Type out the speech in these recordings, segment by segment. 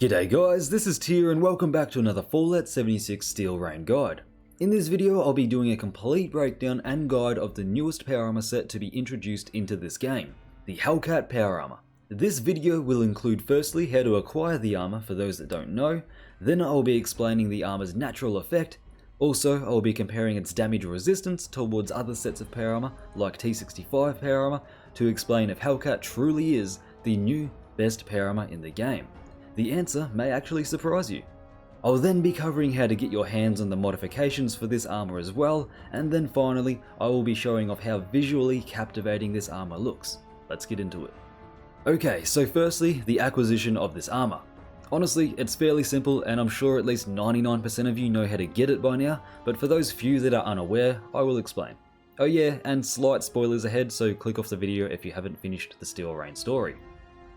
G'day guys, this is Tyr and welcome back to another Fallout 76 Steel Rain guide. In this video I'll be doing a complete breakdown and guide of the newest power armor set to be introduced into this game, the Hellcat power armor. This video will include firstly how to acquire the armor for those that don't know, then I'll be explaining the armor's natural effect, also I'll be comparing its damage resistance towards other sets of power armor like T65 power armor to explain if Hellcat truly is the new best power armor in the game. The answer may actually surprise you. I'll then be covering how to get your hands on the modifications for this armor as well, and then finally I will be showing off how visually captivating this armor looks. Let's get into it. Okay, so firstly, the acquisition of this armor. Honestly, it's fairly simple and I'm sure at least 99% of you know how to get it by now, but for those few that are unaware, I will explain. Oh yeah, and slight spoilers ahead, so click off the video if you haven't finished the Steel Rain story.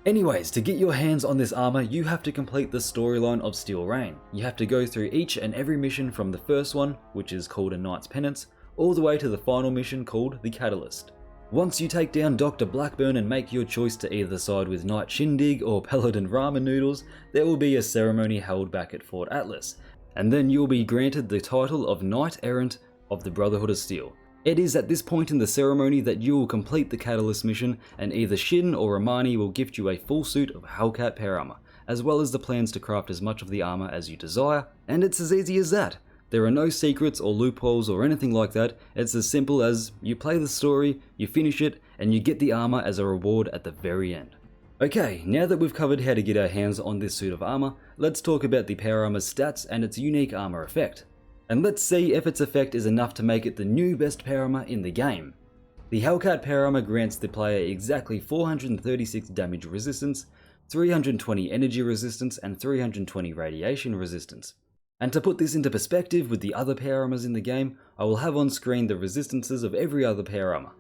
Anyways, to get your hands on this armor, you have to complete the storyline of Steel Rain. You have to go through each and every mission from the first one, which is called a Knight's Penance, all the way to the final mission called the Catalyst. Once you take down Dr. Blackburn and make your choice to either side with Knight Shindig or Paladin Ramen Noodles, there will be a ceremony held back at Fort Atlas, and then you'll be granted the title of Knight Errant of the Brotherhood of Steel. It is at this point in the ceremony that you will complete the Catalyst mission, and either Shin or Romani will gift you a full suit of Hellcat power armor, as well as the plans to craft as much of the armor as you desire, and it's as easy as that. There are no secrets or loopholes or anything like that. It's as simple as you play the story, you finish it, and you get the armor as a reward at the very end. Okay, now that we've covered how to get our hands on this suit of armor, let's talk about the power armor's stats and its unique armor effect. And let's see if its effect is enough to make it the new best power armor in the game. The Hellcat power armor grants the player exactly 436 damage resistance, 320 energy resistance, and 320 radiation resistance. And to put this into perspective with the other power armors in the game, I will have on screen the resistances of every other power armor.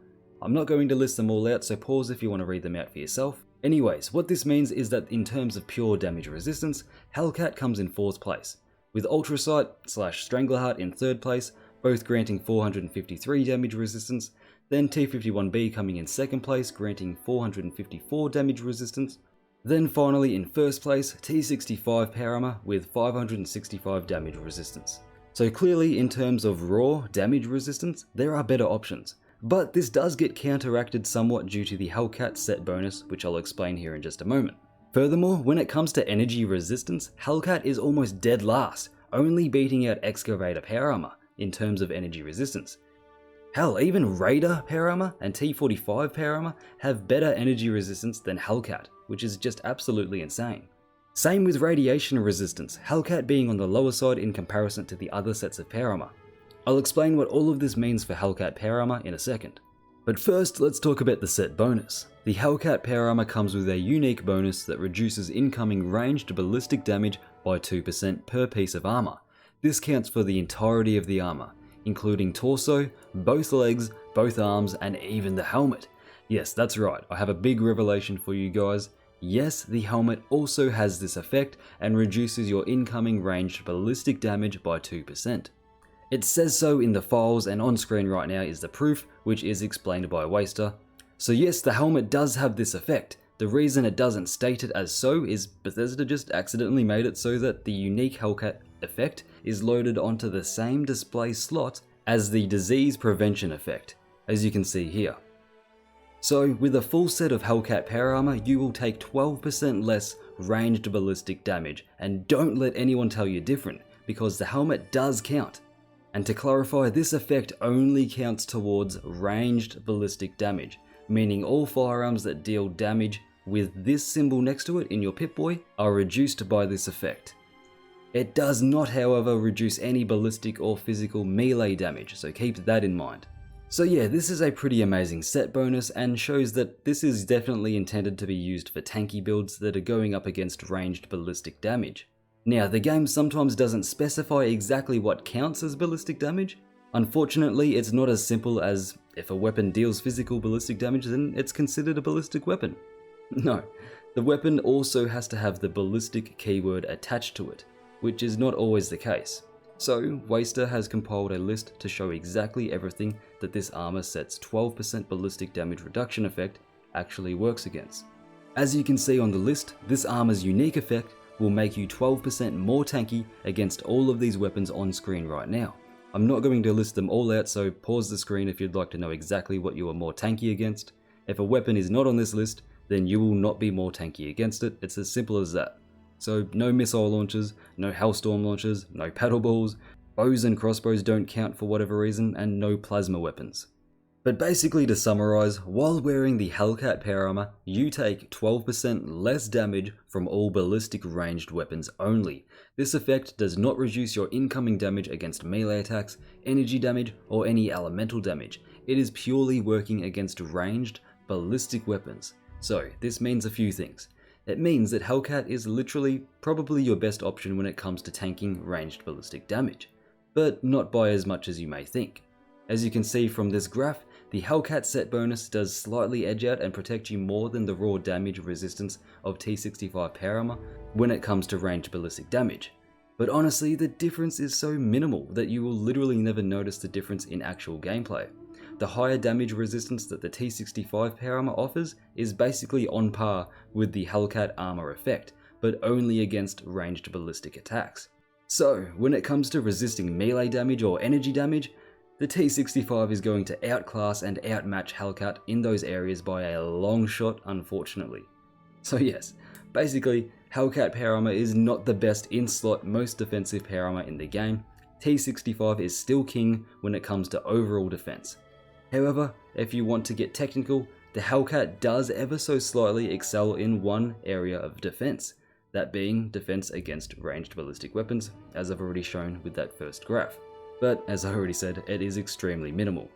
I'm not going to list them all out, so pause if you want to read them out for yourself. Anyways, what this means is that in terms of pure damage resistance, Hellcat comes in 4th place, with Ultrasight / Strangleheart in 3rd place, both granting 453 damage resistance, then T51B coming in 2nd place, granting 454 damage resistance, then finally in 1st place, T65 power armor with 565 damage resistance. So clearly in terms of raw damage resistance, there are better options, but this does get counteracted somewhat due to the Hellcat Set Bonus, which I'll explain here in just a moment. Furthermore, when it comes to energy resistance, Hellcat is almost dead last, only beating out Excavator power armor in terms of energy resistance. Hell, even Raider power armor and T45 power armor have better energy resistance than Hellcat, which is just absolutely insane. Same with radiation resistance, Hellcat being on the lower side in comparison to the other sets of power armor. I'll explain what all of this means for Hellcat power armor in a second. But first, let's talk about the set bonus. The Hellcat power armor comes with a unique bonus that reduces incoming ranged ballistic damage by 2% per piece of armor. This counts for the entirety of the armor, including torso, both legs, both arms, and even the helmet. Yes, that's right, I have a big revelation for you guys. Yes, the helmet also has this effect and reduces your incoming ranged ballistic damage by 2%. It says so in the files, and on screen right now is the proof, which is explained by Waster. So yes, the helmet does have this effect. The reason it doesn't state it as so is Bethesda just accidentally made it so that the unique Hellcat effect is loaded onto the same display slot as the disease prevention effect, as you can see here. So with a full set of Hellcat power armor, you will take 12% less ranged ballistic damage, and don't let anyone tell you different, because the helmet does count. And to clarify, this effect only counts towards ranged ballistic damage, meaning all firearms that deal damage with this symbol next to it in your Pip-Boy are reduced by this effect. It does not, however, reduce any ballistic or physical melee damage, so keep that in mind. So yeah, this is a pretty amazing set bonus and shows that this is definitely intended to be used for tanky builds that are going up against ranged ballistic damage. Now, the game sometimes doesn't specify exactly what counts as ballistic damage. Unfortunately, it's not as simple as if a weapon deals physical ballistic damage, then it's considered a ballistic weapon. No, the weapon also has to have the ballistic keyword attached to it, which is not always the case. So, Waster has compiled a list to show exactly everything that this armor set's 12% ballistic damage reduction effect actually works against. As you can see on the list, this armor's unique effect will make you 12% more tanky against all of these weapons on screen right now. I'm not going to list them all out, so pause the screen if you'd like to know exactly what you are more tanky against. If a weapon is not on this list, then you will not be more tanky against it. It's as simple as that. So no missile launchers, no Hellstorm launchers, no paddle balls, bows and crossbows don't count for whatever reason, and no plasma weapons. But basically, to summarize, while wearing the Hellcat power armor, you take 12% less damage from all ballistic ranged weapons only. This effect does not reduce your incoming damage against melee attacks, energy damage, or any elemental damage. It is purely working against ranged, ballistic weapons. So, this means a few things. It means that Hellcat is literally probably your best option when it comes to tanking ranged ballistic damage, but not by as much as you may think. As you can see from this graph, the Hellcat Set Bonus does slightly edge out and protect you more than the raw damage resistance of T65 power armor when it comes to ranged ballistic damage. But honestly, the difference is so minimal that you will literally never notice the difference in actual gameplay. The higher damage resistance that the T65 power armor offers is basically on par with the Hellcat armor effect, but only against ranged ballistic attacks. So, when it comes to resisting melee damage or energy damage, the T65 is going to outclass and outmatch Hellcat in those areas by a long shot, unfortunately. So yes, basically, Hellcat power armor is not the best in-slot, most defensive power armor in the game. T65 is still king when it comes to overall defense. However, if you want to get technical, the Hellcat does ever so slightly excel in one area of defense, that being defense against ranged ballistic weapons, as I've already shown with that first graph. But as I already said, it is extremely minimal.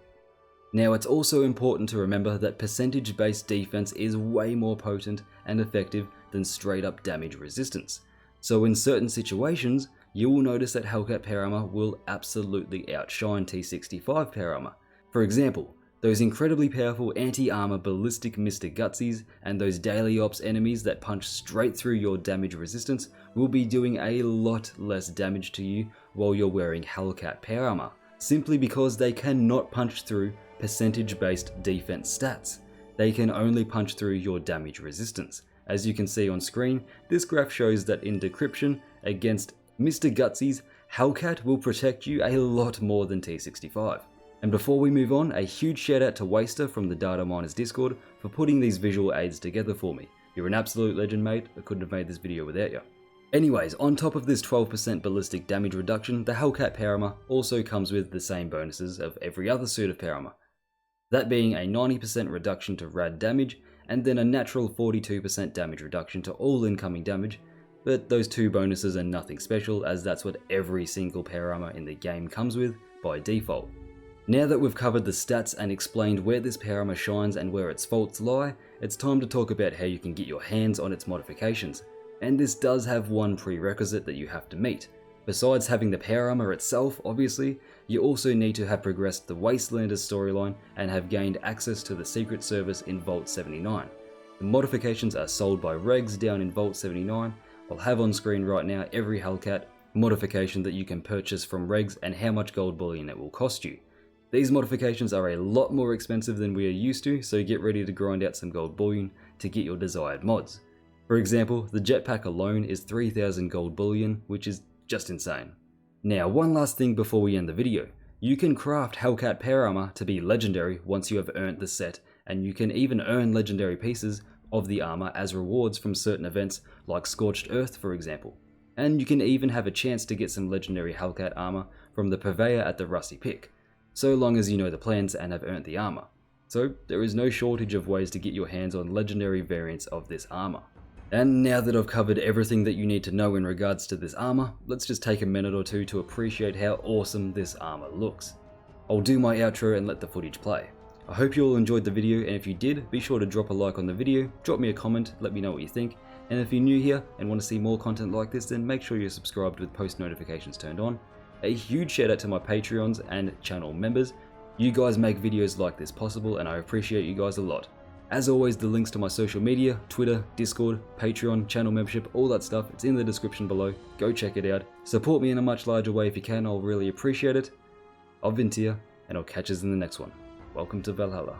Now, it's also important to remember that percentage-based defense is way more potent and effective than straight-up damage resistance. So in certain situations, you will notice that Hellcat power armor will absolutely outshine T65 power armor. For example, those incredibly powerful anti-armor ballistic Mr. Gutsies and those daily ops enemies that punch straight through your damage resistance will be doing a lot less damage to you while you're wearing Hellcat power armor, simply because they cannot punch through percentage-based defense stats. They can only punch through your damage resistance. As you can see on screen, this graph shows that in decryption against Mr. Gutsies, Hellcat will protect you a lot more than T65. And before we move on, a huge shout out to Waster from the Data Miners Discord for putting these visual aids together for me. You're an absolute legend, mate. I couldn't have made this video without you. Anyways, on top of this 12% ballistic damage reduction, the Hellcat power armor also comes with the same bonuses of every other suit of power armor. That being a 90% reduction to rad damage, and then a natural 42% damage reduction to all incoming damage, but those two bonuses are nothing special, as that's what every single power armor in the game comes with by default. Now that we've covered the stats and explained where this power armor shines and where its faults lie, it's time to talk about how you can get your hands on its modifications. And this does have one prerequisite that you have to meet. Besides having the power armor itself, obviously, you also need to have progressed the Wastelanders storyline and have gained access to the secret service in Vault 79. The modifications are sold by regs down in Vault 79. I'll have on screen right now every Hellcat modification that you can purchase from regs and how much gold bullion it will cost you. These modifications are a lot more expensive than we are used to, so get ready to grind out some gold bullion to get your desired mods. For example, the jetpack alone is 3000 gold bullion, which is just insane. Now, one last thing before we end the video. You can craft Hellcat power armor to be legendary once you have earned the set, and you can even earn legendary pieces of the armor as rewards from certain events like Scorched Earth, for example. And you can even have a chance to get some legendary Hellcat armor from the purveyor at the Rusty Pick, so long as you know the plans and have earned the armor. So there is no shortage of ways to get your hands on legendary variants of this armor. And now that I've covered everything that you need to know in regards to this armor, let's just take a minute or two to appreciate how awesome this armor looks. I'll do my outro and let the footage play. I hope you all enjoyed the video, and if you did, be sure to drop a like on the video, drop me a comment, let me know what you think, and if you're new here and want to see more content like this, then make sure you're subscribed with post notifications turned on. A huge shout out to my Patreons and channel members. You guys make videos like this possible, and I appreciate you guys a lot. As always, the links to my social media, Twitter, Discord, Patreon, channel membership, all that stuff, it's in the description below. Go check it out. Support me in a much larger way if you can, I'll really appreciate it. I've been Tia, and I'll catch us in the next one. Welcome to Valhalla.